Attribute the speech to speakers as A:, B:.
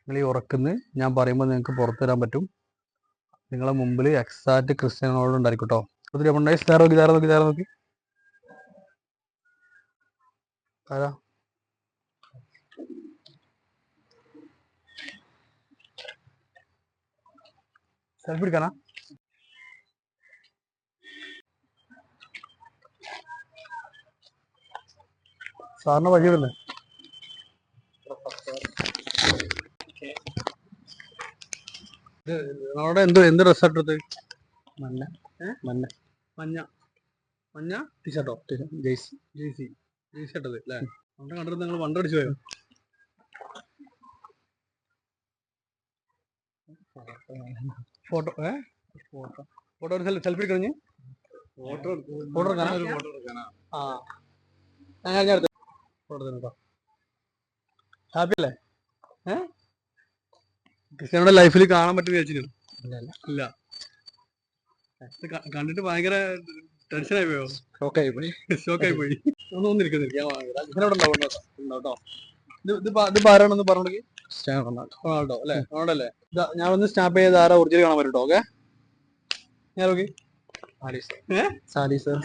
A: നിങ്ങൾ ഈ ഉറക്കുന്ന് ഞാൻ പറയുമ്പോൾ നിങ്ങൾക്ക് പുറത്തു വരാൻ പറ്റും. നിങ്ങളെ മുമ്പിൽ എക്സാക്ട് ക്രിസ്ത്യാനോ റൊണാൾഡോ ഉണ്ടായിരിക്കും കേട്ടോ. നോക്കി ആരാ സെൽഫി എടുക്കാനാ? സാറിന് വഴിയിടുന്നേ. അവിടെ എന്ത് ഡ്രസ്സാട്ടത്? മഞ്ഞ മഞ്ഞ മഞ്ഞ മഞ്ഞ ടീഷർട്ടോ? ജേഴ്സി ജേഴ്സി ജേഴ്സി ഇട്ടത് അല്ലേ? അവിടെ കണ്ടിട്ട് നിങ്ങൾ വണ്ടടിച്ചു പോയോ? ഫോട്ടോ ഫോട്ടോ ഫോട്ടോ ഒരു സെൽഫി എടുക്കണേ. ഫോട്ടോ എടുക്കാനാ? ആ ഞാൻ അടുത്ത് ഫോട്ടോ തന്നെ. ഹാപ്പി അല്ലേ? ക്രിസ്ത്യാനോയുടെ ലൈഫിൽ കാണാൻ പറ്റുന്ന വിചാരിച്ചിരുന്നു? ഇല്ല. കണ്ടിട്ട് ഭയങ്കര ടെൻഷനായി പോയോ? ഷോക്കായി പോയി. ഒന്നും ഇരിക്കുന്നിരിക്കോട്ടോ. ഇത് ആരാണെന്ന് പറഞ്ഞെങ്കിൽ റൊണാൾഡോ അല്ലേ? റൊണാൾഡോ അല്ലേ? ഞാൻ ഒന്ന് സ്നാപ്പ് ചെയ്ത് ആരാ ഒറിജിനൽ കാണാൻ പറ്റും. ഓക്കെ ഞാൻ നോക്കി സാലി സർ